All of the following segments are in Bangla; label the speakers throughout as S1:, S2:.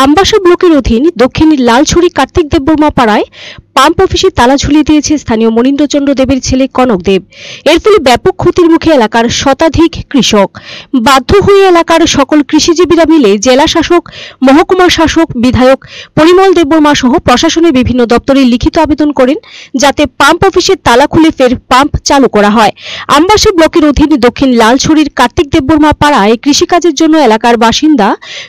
S1: আমবাসা ব্লকের অধীন দক্ষিণ লালছড়ি কার্তিক দেববর্মা পাড়ায় পাম্প অফিসে তালা ঝুলিয়ে দিয়েছে স্থানীয় মনীন্দ্রচন্দ্র দেবের ছেলে কনক দেব। এর ফলে ব্যাপক ক্ষতির মুখে এলাকার শতাধিক কৃষক। বাধ্য হয়ে এলাকার সকল কৃষিজীবীরা মিলে জেলা শাসক, মহকুমা শাসক, বিধায়ক পরিমল দেববর্মা সহ প্রশাসনের বিভিন্ন দপ্তরে লিখিত আবেদন করেন যাতে পাম্প অফিসের তালা খুলে ফের পাম্প চালু করা হয়। আমবাসা ব্লকের অধীন দক্ষিণ লালছড়ির কার্তিক দেববর্মা পাড়ায় কৃষিকাজের জন্য এলাকার বাসিন্দা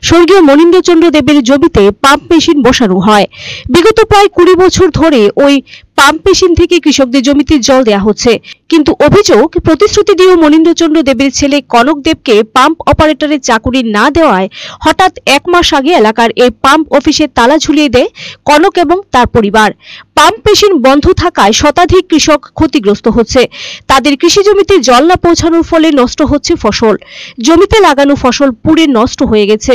S1: স্বর্গীয় মনীন্দ্রচন্দ্র দেবের জমিতে পাম্প মেশিন বসানো হয়। বিগত প্রায় 20 বছর ধরে ওই পাম্প মেশিন থেকে কৃষকদের জমিতে জল দেওয়া হচ্ছে, কিন্তু অভিযোগ প্রতিশ্রুতি দিয়েও মনীন্দ্রচন্দ্র দেবের ছেলে কনক দেবকে পাম্প অপারেটরের চাকুরি না দেওয়ায় হঠাৎ 1 মাস আগে এলাকার এই পাম্প অফিসে তালা ঝুলিয়ে দেয় কনক এবং তার পরিবার। পাম্প মেশিন বন্ধ থাকায় শতাধিক কৃষক ক্ষতিগ্রস্ত হচ্ছে। তাদের কৃষি জমিতে জল না পৌঁছানোর ফলে নষ্ট হচ্ছে ফসল। জমিতে লাগানো ফসল পুড়ে নষ্ট হয়ে গেছে।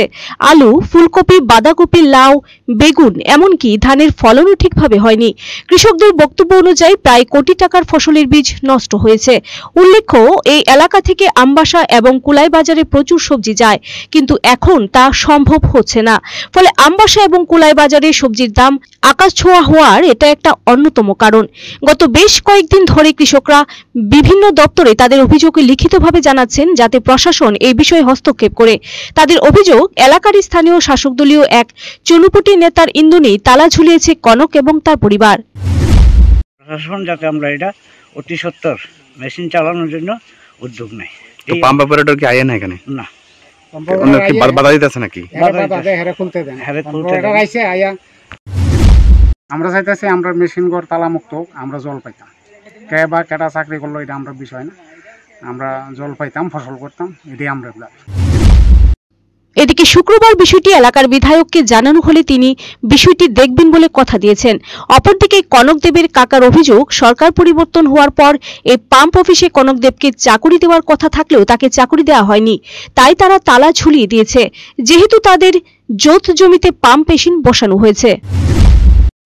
S1: আলু, ফুলকপি, বাঁধাকপি, লাউ, বেগুন, এমনকি ধানের ফলনও ঠিকভাবে হয়নি। কৃষকদের বক্তব্য অনুযায়ী প্রায় কোটি টাকার ফসলের বীজ নষ্ট হয়েছে। উল্লেখ্য, এই এলাকা থেকে আমবাসা এবং কুলাই বাজারে প্রচুর সবজি যায়, কিন্তু এখন তা সম্ভব হচ্ছে না। ফলে আমবাসা এবং কুলাই বাজারে সবজির দাম আকাশ ছোঁয়া হওয়ার এটা একটা অন্যতম কারণ। গত বেশ কয়েকদিন ধরে কৃষকরা বিভিন্ন দপ্তরে তাদের অভিযোগ লিখিতভাবে জানাচ্ছেন যাতে প্রশাসন এই বিষয়ে হস্তক্ষেপ করে। তাদের অভিযোগ, এলাকার স্থানীয় শাসক দলীয় এক চুনুপুটি নেতার ইন্ধনে তালা ঝুলিয়েছে কনক এবং তার পরিবার।
S2: প্রশাসন যাতে আমরা এটা অতি সত্বর মেশিন চালানোর জন্য উদ্যোগ নেয়।
S3: তো পাম্প অপারেটর কি আইন এখানে
S2: না,
S3: অন্য কি বাধা দিতেছে নাকি?
S4: আমরা চাইতেছি আমরা মেশিন ঘর তালা মুক্ত, আমরা জল পাইতাম। কে বা কেটা চাকরি করলো এটা আমরা বিষয় না, আমরা জল পাইতাম, ফসল করতাম, এটাই আমরা।
S1: এদিকে শুক্রবার বিষয়টি এলাকার বিধায়ককে জানানো হলে তিনি বিষয়টি দেখবেন বলে কথা দিয়েছেন। অপরদিকে কনক দেবের কাকার অভিযোগ, সরকার পরিবর্তন হওয়ার পর এই পাম্প অফিসে কনক দেবকে চাকুরি দেওয়ার কথা থাকলেও তাকে চাকুরি দেওয়া হয়নি, তাই তারা তালা ঝুলিয়ে দিয়েছে, যেহেতু তাদের যৌথ জমিতে পাম্প মেশিন বসানো হয়েছে।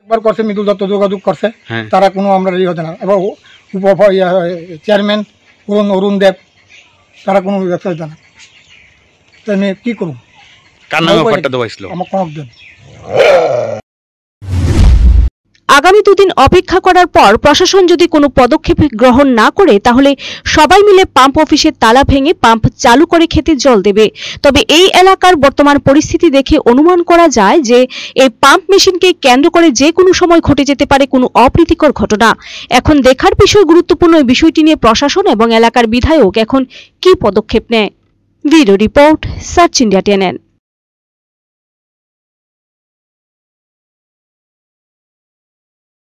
S5: একবার করছে মৃদুল দত্ত যোগাযোগ করছে, তারা কোনো আমরা ই হতে না, এবং চেয়ারম্যান অরুণ দেব তারা কোনো ব্যবসা হতে না। কি করব?
S1: আগামী 2 দিন অপেক্ষা করার পর প্রশাসন যদি কোনো পদক্ষেপ গ্রহণ না করে তাহলে সবাই মিলে পাম্প অফিসের তালা ভেঙে পাম্প চালু করে খেতে জল দেবে। তবে এই এলাকার বর্তমান পরিস্থিতি দেখে অনুমান করা যায় যে এই পাম্প মেশিনকে কেন্দ্র করে যে কোনো সময় ঘটে যেতে পারে কোনো অপ্রীতিকর ঘটনা। এখন দেখার বিষয় গুরুত্বপূর্ণ এই বিষয়টি নিয়ে প্রশাসন এবং এলাকার বিধায়ক এখন কি পদক্ষেপ নেয়। Bureau report, search India TNN।